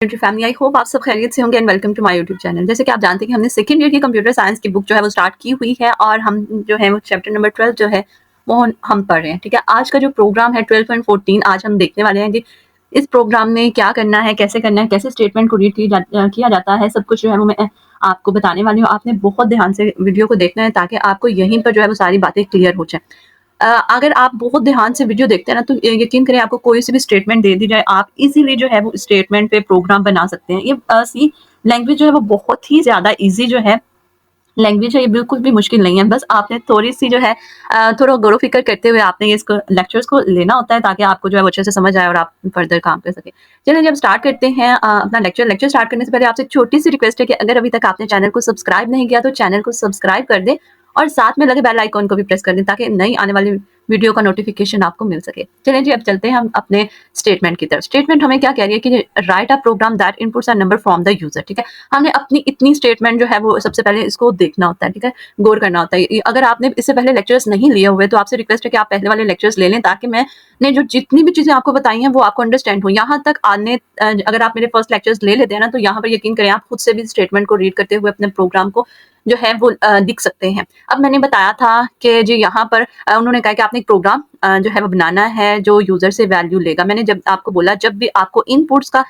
Family, I hope आप सब खैरियत से होंगे and welcome to my YouTube channel. जैसे कि आप जानते हैं कि हमने सेकंड ईयर की कंप्यूटर साइंस की बुक जो है वो स्टार्ट की हुई है और हम जो है वो चैप्टर नंबर 12 जो है वो हम पढ़ रहे हैं। ठीक है, आज का जो प्रोग्राम है 12.14 आज हम देखने वाले हैं कि इस प्रोग्राम में क्या करना है, कैसे स्टेटमेंट को रीड किया जाता है, सब कुछ जो है वो मैं आपको बताने वाली हूँ। आपने बहुत ध्यान से वीडियो को देखना है ताकि आपको यहीं पर जो है वो सारी बातें क्लियर हो जाए। अगर आप बहुत ध्यान से वीडियो देखते हैं ना तो यकीन करें आपको कोई सी भी स्टेटमेंट दे दी जाए आप इजीली जो है वो स्टेटमेंट पे प्रोग्राम बना सकते हैं। ये सी लैंग्वेज जो है वो बहुत ही ज़्यादा इजी जो है लैंग्वेज है, ये बिल्कुल भी मुश्किल नहीं है। बस आपने थोड़ी सी जो है थोड़ा गौर फिक्र करते हुए आपने ये इसको लेक्चर्स को लेना होता है ताकि आपको जो है वो अच्छे से समझ आए और आप फर्दर काम कर सकें। चलिए जब स्टार्ट करते हैं अपना लेक्चर स्टार्ट करने से पहले आपसे छोटी सी रिक्वेस्ट है कि अगर अभी तक आपने चैनल को सब्सक्राइब नहीं किया तो चैनल को सब्सक्राइब कर दें और साथ में लगे बेल आइकॉन को भी प्रेस कर दें ताकि नई आने वाली वीडियो का नोटिफिकेशन आपको मिल सके। चलिए जी अब चलते हैं हम अपने स्टेटमेंट की तरफ। स्टेटमेंट हमें क्या कह रही है कि write a program that inputs a number from the user. ठीक है, हमने अपनी इतनी स्टेटमेंट जो है वो सबसे पहले इसको देखना होता है। ठीक है, गौर करना होता है। अगर आपने इससे पहले लेक्चर्स नहीं लिए हुए तो आपसे रिक्वेस्ट है कि आप पहले वाले लेक्चर्स ले लें ताकि मैंने जो जितनी भी चीजें आपको बताई हैं वो आपको अंडरस्टैंड हो। यहाँ तक आने अगर आप मेरे फर्स्ट लेक्चर्स ले लेते हैं ना तो यहाँ पर यकीन करें आप खुद से भी स्टेटमेंट को रीड करते हुए अपने प्रोग्राम को जो है वो लिख सकते हैं। अब मैंने बताया था कि जी यहाँ पर उन्होंने कहा कि आपने एक प्रोग्राम जो है वो बनाना है जो यूजर से वैल्यू लेगा। मैंने जब आपको बोला जब भी आपको इनपुट्स का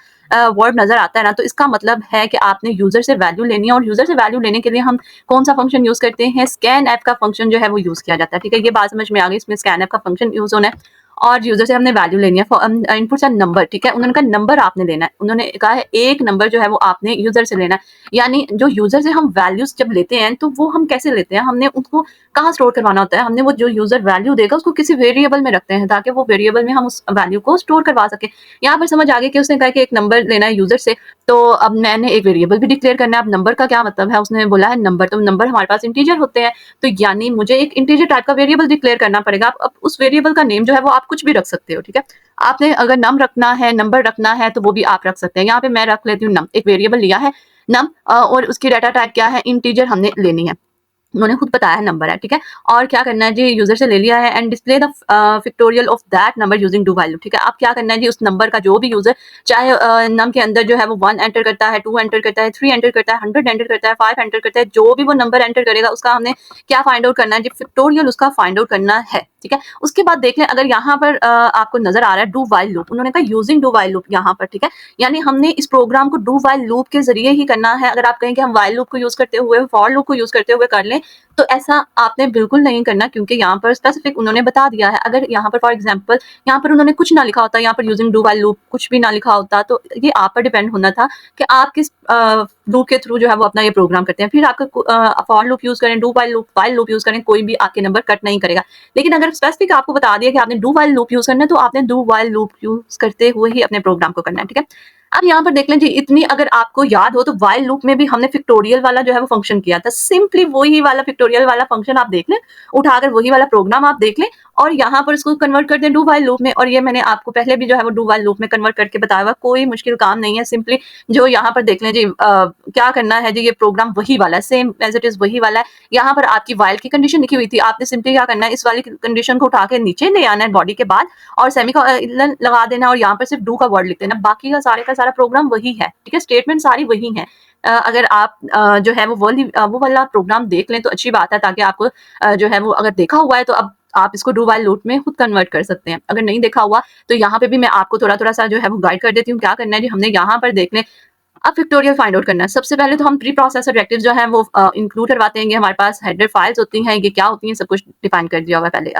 वर्ड नजर आता है ना तो इसका मतलब है कि आपने यूजर से वैल्यू लेनी है और यूजर से वैल्यू लेने के लिए हम कौन सा फंक्शन यूज करते हैं, स्कैन ऐप का फंक्शन जो है वो यूज किया जाता है। ठीक है, ये बात समझ में आ गई। इसमें स्कैन ऐप का फंक्शन यूज होना है और यूजर से हमने वैल्यू लेनी है। इनपुट है नंबर। ठीक है, उन्होंने कहा नंबर आपने लेना है। उन्होंने कहा है एक नंबर जो है वो आपने यूजर से लेना है। यानी जो यूजर से हम वैल्यूज जब लेते हैं तो वो हम कैसे लेते हैं, हमने उसको कहाँ स्टोर करवाना होता है, हमने वो जो यूजर वैल्यू देगा उसको किसी वेरिएबल में रखते हैं ताकि वो वेरिएबल में हम उस वैल्यू को स्टोर करवा सके। यहाँ पर समझ आ गया कि उसने कहा कि एक नंबर लेना है यूजर से, तो अब मैंने एक वेरिएबल भी डिक्लेयर करना है। अब नंबर का क्या मतलब है, उसने बोला है नंबर, तो नंबर हमारे पास इंटीजर होते हैं तो यानी मुझे एक इंटीजर टाइप का वेरिएबल डिक्लेयर करना पड़ेगा। अब उस वेरिएबल का नेम जो है वो आप कुछ भी रख सकते हो। ठीक है, आपने अगर नम रखना है, नंबर रखना है तो वो भी आप रख सकते हैं। यहाँ पे मैं रख लेती हूँ नम, एक वेरिएबल लिया है नम और उसकी डाटा टाइप क्या है, इंटीजर हमने लेनी है। उन्होंने खुद बताया है नंबर है। ठीक है, और क्या करना है जी, यूजर से ले लिया है and display the factorial of that number using do while loop. ठीक है, अब क्या करना है जी, उस नंबर का जो भी यूजर चाहे नम के अंदर जो है वो 1 एंटर करता है, 2 एंटर करता है, 3 एंटर करता है, 100 एंटर करता है, 5 एंटर करता है, जो भी वो नंबर एंटर करेगा उसका हमने क्या फाइंड आउट करना है जी, फैक्टोरियल उसका फाइंड आउट करना है। ठीक है, उसके बाद देख लें अगर यहाँ पर आपको नजर आ रहा है डू व्हाइल लूप, उन्होंने कहा यूजिंग डू व्हाइल लूप यहाँ पर। ठीक है, यानी हमने इस प्रोग्राम को डू व्हाइल लूप के जरिए ही करना है। अगर आप कहें कि हम व्हाइल लूप को यूज करते हुए, फॉर लूप को यूज करते हुए कर लें तो ऐसा आपने बिल्कुल नहीं करना, क्योंकि यहाँ पर स्पेसिफिक उन्होंने बता दिया है। अगर यहाँ पर फॉर एग्जांपल यहाँ पर उन्होंने कुछ ना लिखा होता, यहाँ पर यूजिंग डू व्हाइल लूप कुछ भी ना लिखा होता, तो ये आप पर डिपेंड होना था कि आप किस लूप के थ्रू जो है वो अपना ये प्रोग्राम करते हैं। फिर आपका फॉर लूप यूज करें, डू व्हाइल लूप यूज करें, कोई भी आपके नंबर कट नहीं करेगा। लेकिन अगर स्पेसिफिक आपको बता दिया कि आपने डू व्हाइल लूप यूज करना है तो आपने डू व्हाइल लूप यूज करते हुए ही अपने प्रोग्राम को करना है। ठीक है, अब यहाँ पर देख लें जी, इतनी अगर आपको याद हो तो व्हाइल लूप में भी हमने फैक्टोरियल वाला जो है वो फंक्शन किया था। सिंपली वही वाला फैक्टोरियल वाला फंक्शन आप देख लें, उठाकर वही वाला प्रोग्राम आप देख लें और यहाँ पर इसको कन्वर्ट कर दें डू व्हाइल लूप में। और ये मैंने आपको पहले भी जो है वो डू व्हाइल लूप में कन्वर्ट करके बताया हुआ, कोई मुश्किल काम नहीं है। सिंपली जो यहाँ पर देख लें जी, क्या करना है जी, ये प्रोग्राम वही वाला है, सेम एज इट इज वही वाला है। यहाँ पर आपकी व्हाइल की कंडीशन लिखी हुई थी, आपने सिंपली क्या करना है, इस वाली कंडीशन को उठा के नीचे ले आना है बॉडी के बाद और सेमीकोलन लगा देना और यहाँ पर सिर्फ डू का वर्ड लिख देना। बाकी का सारा प्रोग्राम वही है। ठीक है, स्टेटमेंट सारी वही है। अगर आप जो है वो वाला प्रोग्राम देख लें तो अच्छी बात है, ताकि आपको जो है वो अगर देखा हुआ है तो अब आप इसको डू व्हाइल लूप में खुद कन्वर्ट कर सकते हैं। अगर नहीं देखा हुआ तो यहाँ पे भी मैं आपको थोड़ा थोड़ा सा जो है वो गाइड कर देती हूँ। क्या करना है जी, हमने यहाँ पर देख लें अब फैक्टोरियल फाइंड आउट करना है। सबसे पहले तो हम प्री प्रोसेसर डायरेक्टिव जो है वो इंक्लूड करवाते हैं। ये हमारे पास हेडर फाइल्स होती हैं, ये क्या होती हैं सब कुछ डिफाइन कर दिया हुआ है पहले।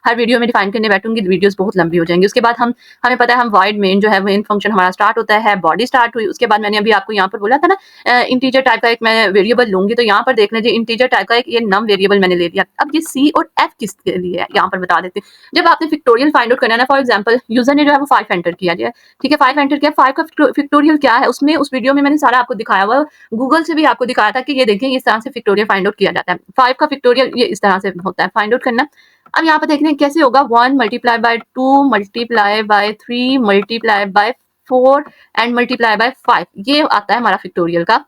हर वीडियो में डिफाइन करने बैठूंगी वीडियोस बहुत लंबी हो जाएंगी। उसके बाद हमें पता है हम वाइड मेन जो है मेन फंक्शन हमारा स्टार्ट होता है, बॉडी स्टार्ट हुई। उसके बाद मैंने अभी आपको यहाँ पर बोला था ना इंटीजर टाइप का एक मैं वेरिएबल लूंगी, तो यहाँ पर देख लीजिए इंटीजर टाइप का एक ये नम वेरिएबल मैंने ले लिया। अब ये सी और एफ किसके लिए है यहाँ पर बता देते हैं। जब आपने फैक्टोरियल फाइंड आउट करना है, फॉर एग्जाम्पल यूजर ने जो है वो 5 एंटर किया जाए। ठीक है, 5 एंटर किया, 5 का फैक्टोरियल क्या है उसमें उस वीडियो में मैंने सारा आपको दिखाया हुआ, गूगल से भी आपको दिखाया था कि ये देखिए इस तरह से फैक्टोरियल फाइंड आउट किया जाता है। 5 का फैक्टोरियल ये इस तरह से होता है फाइंड आउट करना। अब यहाँ पर देखते हैं कैसे होगा, 1 multiply by 2 multiply by 3 multiply by 4 and multiply by 5, ये आता है हमारा फैक्टोरियल का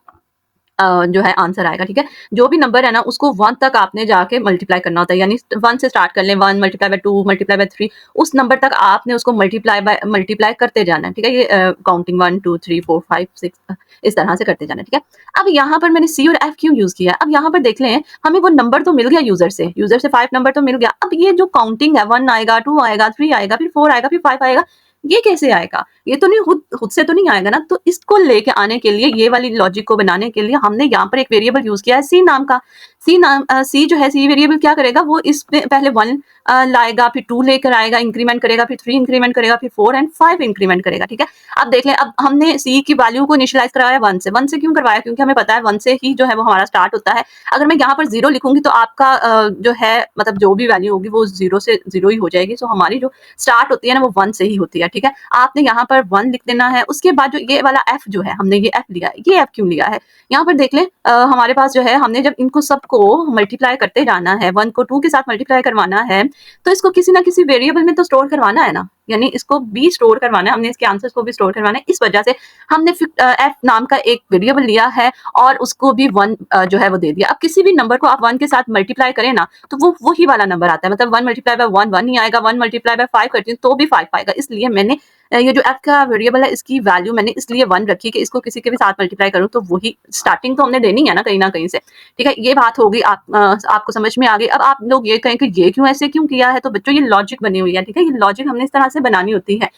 जो है आंसर आएगा, ठीक है। जो भी नंबर है ना उसको 1 तक आपने जाके मल्टीप्लाई करना होता है, यानी 1 से स्टार्ट कर लें, 1 मल्टीप्लाई बाय 2 मल्टीप्लाई बाय 3, उस नंबर तक आपने उसको मल्टीप्लाई करते जाना है, ठीक है। ये काउंटिंग 1 2 3 4 5 6 इस तरह से करते जाना है, ठीक है। अब यहाँ पर मैंने सी और एफ क्यों यूज किया है, अब यहाँ पर देख लें, हमें वो नंबर तो मिल गया यूजर से 5 नंबर तो मिल गया। अब ये जो काउंटिंग है, 1 आएगा, 2 आएगा, 3 आएगा, फिर 4 आएगा, फिर 5 आएगा, ये कैसे आएगा? ये तो नहीं खुद से तो नहीं आएगा ना। तो इसको लेके आने के लिए, ये वाली लॉजिक को बनाने के लिए हमने यहाँ पर एक वेरिएबल यूज किया है सी नाम का। सी जो है, सी वेरिएबल क्या करेगा, वो इसमें पहले 1 लाएगा, फिर 2 लेकर आएगा, इंक्रीमेंट करेगा, फिर 3 इंक्रीमेंट करेगा, फिर 4 एंड 5 इंक्रीमेंट करेगा, ठीक है। अब देख लें, अब हमने सी की वैल्यू को इनिशियलाइज करवाया 1 से। 1 से क्यों करवाया? क्योंकि हमें पता है 1 से ही जो है वो हमारा स्टार्ट होता है। अगर मैं यहाँ पर 0 लिखूंगी तो आपका जो है मतलब जो भी वैल्यू होगी वो 0 से 0 ही हो जाएगी। सो हमारी जो स्टार्ट होती है ना वो 1 से ही होती है, ठीक है। आपने यहाँ पर 1 लिख देना है। उसके बाद जो ये वाला एफ जो है, हमने ये एफ लिया है, ये एफ क्यों लिया है? यहाँ पर देख लें, हमारे पास जो है, हमने जब इनको सबको मल्टीप्लाई करते जाना है, 1 को 2 के साथ मल्टीप्लाई करवाना है, तो इसको किसी ना किसी वेरिएबल में तो स्टोर करवाना है ना, यानी इसको भी स्टोर करवाना है, हमने इसके आंसर्स को भी स्टोर करवाना है। इस वजह से हमने एफ नाम का एक वेरिएबल लिया है और उसको भी 1 जो है वो दे दिया। अब किसी भी नंबर को आप 1 के साथ मल्टीप्लाई करें ना तो वो वही वाला नंबर आता है, मतलब 1 मल्टीप्लाई बाय 1 1 ही आएगा, 1 मल्टीप्लाई बाय 5 करती हूँ तो भी 5 आएगा। इसलिए मैंने ये जो एफ का वेरिएबल है इसकी वैल्यू मैंने इसलिए 1 रखी कि इसको किसी के भी साथ मल्टीप्लाई करूँ तो वही स्टार्टिंग तो हमने देनी है ना कहीं से, ठीक है। ये बात होगी, आपको समझ में आ गई। अब आप लोग ये कहें कि ये क्यों ऐसे क्यों किया है, तो बच्चों ये लॉजिक बनी हुई है, ठीक है। ये लॉजिक हमने इस तरह से बनानी होती है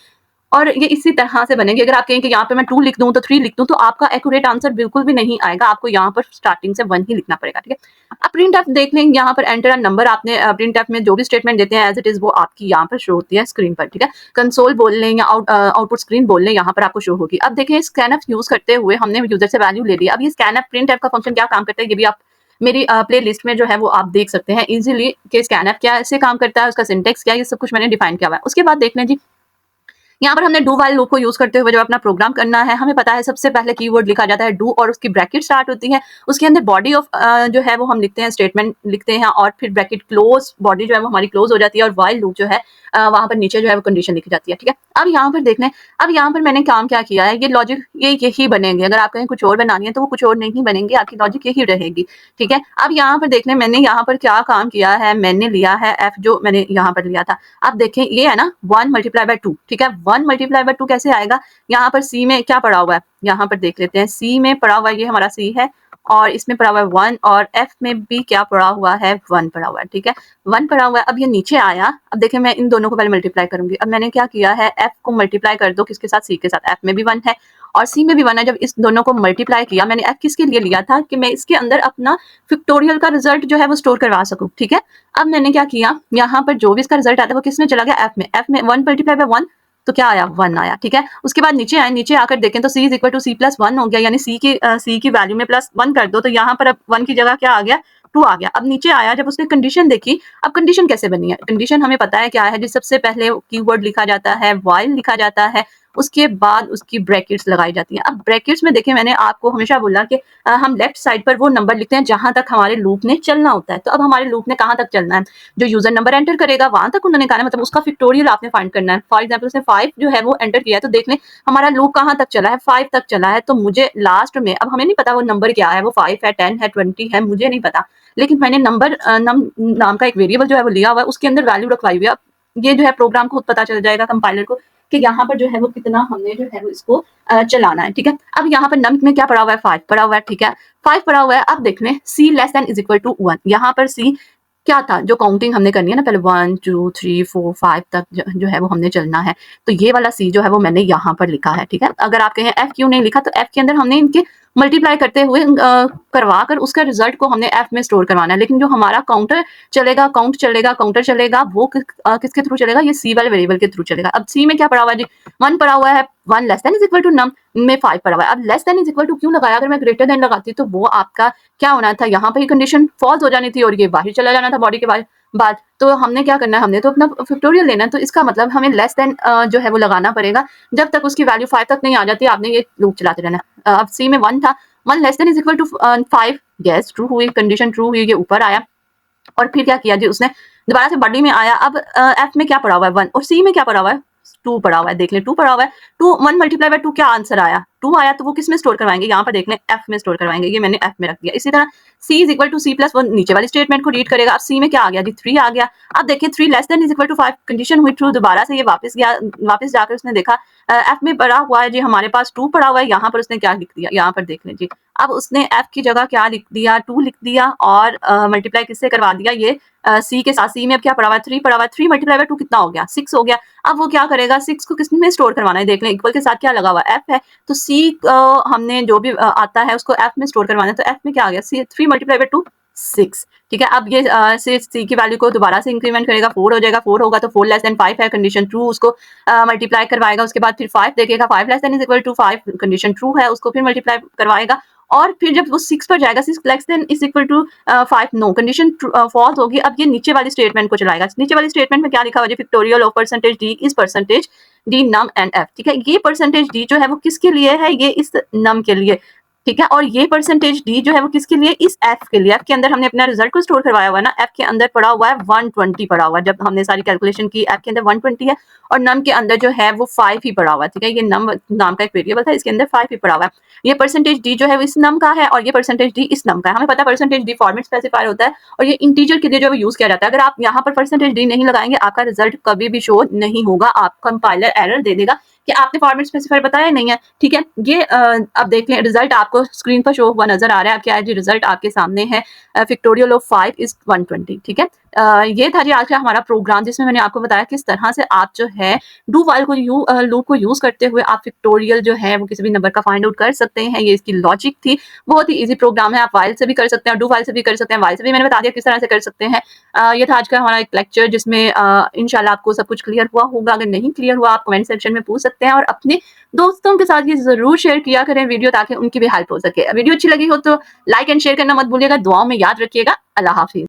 और ये इसी तरह से बनेगी। अगर आप कहें कि यहाँ पे मैं 2 लिख दूं तो 3 लिख दूं तो आपका एक्यूरेट आंसर बिल्कुल भी नहीं आएगा, आपको यहाँ पर स्टार्टिंग से 1 ही लिखना पड़ेगा, ठीक है। अब प्रिंट एफ देख लें, यहाँ पर एंटर अ नंबर, आपने प्रिंट एफ में जो भी स्टेटमेंट देते हैं एज इट इज वो आपकी यहाँ पर शो होती है स्क्रीन पर, ठीक है। कंसोल बोल लें या आउटपुट स्क्रीन बोल लें, यहाँ पर आपको शो होगी। अब देखें, स्कैनएफ यूज करते हुए हमने यूजर से वैल्यू ले ली। अब ये स्कैनएफ प्रिंट एफ का फंक्शन क्या काम करता है, ये भी आप मेरी प्ले लिस्ट में जो है वो आप देख सकते हैं इजीली कि स्कैनएफ क्या ऐसे काम करता है, उसका सिंटेक्स क्या है, ये सब कुछ मैंने डिफाइन किया हुआ है। उसके बाद देख लें जी, यहाँ पर हमने डू वाइल लूप को यूज करते हुए जब अपना प्रोग्राम करना है, हमें पता है सबसे पहले कीवर्ड लिखा जाता है डू और उसकी ब्रैकेट स्टार्ट होती है। उसके अंदर बॉडी ऑफ जो है वो हम लिखते हैं, स्टेटमेंट लिखते हैं और फिर ब्रैकेट क्लोज, बॉडी जो है वो हमारी क्लोज हो जाती है और वाइल लूप जो है वहां पर नीचे जो है वो कंडीशन लिखी जाती है, ठीक है। अब यहाँ पर देख लें, अब यहाँ पर मैंने काम क्या किया है, ये लॉजिक यही बनेंगे। अगर आप कहें कुछ और बनानी है तो वो कुछ और नहीं बनेंगे, आपकी लॉजिक यही रहेगी, ठीक है। अब यहाँ पर देख लें, मैंने यहाँ पर क्या काम किया है, मैंने लिया है एफ जो मैंने यहाँ पर लिया था। अब देखें, ये है ना 1 मल्टीप्लाई बाय 2, ठीक है। 1 मल्टीप्लाई बाय 2 कैसे आएगा, यहाँ पर सी में क्या पड़ा हुआ है, यहाँ पर देख लेते हैं। सी में पड़ा हुआ है, ये हमारा सी है और इसमें पड़ा हुआ है 1 और एफ में भी क्या पड़ा हुआ है, 1 पड़ा हुआ है, ठीक है। 1 पड़ा हुआ है। अब ये नीचे आया, अब देखिए मैं इन दोनों को पहले मल्टीप्लाई करूंगी। अब मैंने क्या किया है, एफ को मल्टीप्लाई कर दो किसके साथ, सी के साथ। एफ में भी 1 है और सी में भी 1 है। जब इस दोनों को मल्टीप्लाई किया, मैंने एफ किसके लिए लिया था कि मैं इसके अंदर अपना फिक्टोरियल का रिजल्ट जो है वो स्टोर करवा सकूं, ठीक है। अब मैंने क्या किया, यहाँ पर जो भी इसका रिजल्ट आता है वो किस में चला गया, एफ में। एफ में 1 मल्टीप्लाई बाय 1 तो क्या आया, 1 आया, ठीक है। उसके बाद नीचे आए, नीचे आकर देखें तो c is equal to c plus 1 हो गया, यानी c की वैल्यू में प्लस 1 कर दो तो यहाँ पर अब 1 की जगह क्या आ गया, 2 आ गया। अब नीचे आया, जब उसने कंडीशन देखी, अब कंडीशन कैसे बनी है, कंडीशन हमें पता है क्या है जी, सबसे पहले कीवर्ड लिखा जाता है, व्हाइल लिखा जाता है, उसके बाद उसकी ब्रैकेट्स लगाई जाती हैं। अब ब्रैकेट्स में देखें, मैंने आपको हमेशा बोला कि हम लेफ्ट साइड पर वो नंबर लिखते हैं जहां तक हमारे लूप ने चलना होता है। तो अब हमारे लूप ने कहां तक चलना है, जो यूजर नंबर एंटर करेगा वहां तक उन्होंने कहा है, मतलब उसका फिक्टोरियल आपने फाइंड करना है। फॉर एग्जाम्पल उसने 5 जो है वो एंटर किया है, तो देख लें हमारा लूप कहां तक चला है, 5 तक चला है। तो मुझे लास्ट में, अब हमें नहीं पता वो नंबर क्या है, वो 5 है, 10 है, 20 है, मुझे नहीं पता, लेकिन मैंने नंबर नाम का एक वेरिएबल जो है वो लिया हुआ है, उसके अंदर वैल्यू रखवाई हुई है। अब ये जो है प्रोग्राम को खुद पता चल जाएगा कंपाइलर को कि यहाँ पर जो है वो कितना हमने जो है वो इसको चलाना है, ठीक है। अब यहाँ पर नम में क्या पड़ा हुआ है, 5 पड़ा हुआ है, ठीक है। 5 पड़ा हुआ है। अब देख लें c less than is equal to 1, यहाँ पर c क्या था, जो काउंटिंग हमने करनी है ना, पहले 1 2 3 4 5 तक जो है वो हमने चलना है, तो ये वाला c जो है वो मैंने यहाँ पर लिखा है, ठीक है। अगर आप कहें f क्यों नहीं लिखा, तो f के अंदर हमने इनके मल्टीप्लाई करते हुए करवा कर उसका रिजल्ट को हमने f में स्टोर करवाना है, लेकिन जो हमारा काउंटर चलेगा, काउंटर चलेगा वो किसके थ्रू चलेगा, ये c वाले वेरिएबल के थ्रू चलेगा। अब c में क्या पड़ा हुआ है जी, 1 पड़ा हुआ है, 1 less than is equal to नम में 5 पड़ा हुआ है। अब less than is equal to क्यों लगाया, अगर मैं ग्रेटर देन लगाती तो वो आपका क्या होना था, यहाँ पर ही कंडीशन फॉल्स हो जानी थी और ये बाहर चला जाना था बॉडी के बाद। तो हमने क्या करना है, हमने तो अपना फैक्टोरियल लेना है, तो इसका मतलब हमें लेस देन जो है वो लगाना पड़ेगा। जब तक उसकी वैल्यू 5 तक नहीं आ जाती आपने ये लूप चलाते रहना। अब सी में 1 था, 1 less than is equal to 5, गैस ट्रू हुई, कंडीशन ट्रू हुई, ये ऊपर आया और फिर क्या किया जी, उसने दोबारा से बॉडी में आया। अब एफ में क्या पड़ा हुआ है, 1 और सी में क्या पड़ा हुआ है, 2 पड़ा हुआ है। देख लें 2 पड़ा हुआ है, 2 1 मल्टीप्लाई बाय 2 क्या आंसर आया, 2 आया तो वो किस में स्टोर करवाएंगे, यहाँ पर देख लें f में स्टोर करवाएंगे, ये मैंने f में रख दिया। इसी तरह c is equal to c plus, वो नीचे वाली स्टेटमेंट को रीड करेगा। अब c में क्या आ गया जी, 3 आ गया। अब देखिए 3 less than is equal to 5 condition हुई ट्रू, दोबारा से ये वापस गया, वापस जाकर उसने देखा f में पड़ा हुआ है जी हमारे पास 2 पड़ा हुआ है, यहाँ पर उसने क्या लिख दिया, यहाँ पर देख लें जी। अब उसने f की जगह क्या लिख दिया, 2 लिख दिया और मल्टीप्लाई किससे करवा दिया, ये c के साथ। c में अब क्या पड़ा हुआ है, 3 पड़ा हुआ है, 3 मल्टीप्लाई बाय 2 कितना हो गया, 6 हो गया। अब वो क्या करेगा, 6 को किस में स्टोर करवाना है, देख लें इक्वल के साथ क्या लगा हुआ है, f है, तो c हमने जो भी आता है उसको f में स्टोर करवाना है, तो f में क्या आ गया, 3 मल्टीप्लाई बाय 2 6। ठीक है, अब ये सी की वैल्यू को दोबारा से इंक्रीमेंट करेगा, 4 हो जाएगा, 4 होगा तो 4 लेस देन 5 है, कंडीशन ट्रू, उसको मल्टीप्लाई करवाएगा। उसके बाद फिर 5 देखेगा, 5 less than is equal to 5, condition true है, उसको फिर मल्टीप्लाई करवाएगा। और फिर जब वो 6 पर जाएगा, 6 less than is equal to 5, no, condition false होगी। अब ये नीचे वाली स्टेटमेंट को चलाएगा। नीचे वाली स्टेटमेंट में क्या लिखा हुआ है, factorial of percentage D is percentage D num and F. ठीक है, ये परसेंटेज डी जो है वो किसके लिए है, ये इस नम के लिए। ठीक है, और ये परसेंटेज डी जो है वो किसके लिए, इस एफ के लिए। एफ के अंदर हमने अपना रिजल्ट को स्टोर करवाया हुआ है ना, एफ के अंदर पड़ा हुआ है 120 पड़ा हुआ है। जब हमने सारी कैलकुलेशन की, एफ के अंदर 120 है और नम के अंदर जो है वो 5 ही पड़ा हुआ है। ठीक है, ये नम नाम का एक वेरिएबल था, इसके अंदर 5 ही पड़ा हुआ है। ये परसेंटेज डी जो है वो इस नम का है और ये परसेंटेज डी इस नम का है। हमें पता है परसेंटेज डी फॉर्मेट स्पेसिफायर होता है और ये इंटीजर के लिए जो है यूज किया जाता है। अगर आप यहाँ पर परसेंटेज डी नहीं लगाएंगे, आपका रिजल्ट कभी भी शो नहीं होगा, आपका कंपाइलर एरर दे देगा कि आपने फॉर्मेट स्पेसिफायर बताया नहीं है। ठीक है, ये अब देख लें, रिजल्ट आपको स्क्रीन पर शो हुआ नजर आ रहा है। क्या है जी, रिजल्ट आपके सामने है, फैक्टोरियल ऑफ 5 इज 120। ठीक है, ये था जी आज का हमारा प्रोग्राम, जिसमें मैंने आपको बताया किस तरह से आप जो है डू वाइल को लूप को यूज करते हुए आप फैक्टोरियल जो है वो किसी भी नंबर का फाइंड आउट कर सकते हैं। ये इसकी लॉजिक थी, बहुत ही इजी प्रोग्राम है। आप वाइल से भी कर सकते हैं, डू वाइल से भी कर सकते हैं, वाइल से भी मैंने बता दिया किस तरह से कर सकते हैं। ये था आज का हमारा एक लेक्चर, जिसमें इंशाल्लाह आपको सब कुछ क्लियर हुआ होगा। अगर नहीं क्लियर हुआ आप कमेंट सेक्शन में पूछ सकते हैं और अपने दोस्तों के साथ ये जरूर शेयर किया करें वीडियो, ताकि उनकी भी हेल्प हो सके। वीडियो अच्छी लगी हो तो लाइक एंड शेयर करना मत भूलिएगा। दुआओं में याद रखिएगा। अल्लाह हाफिज।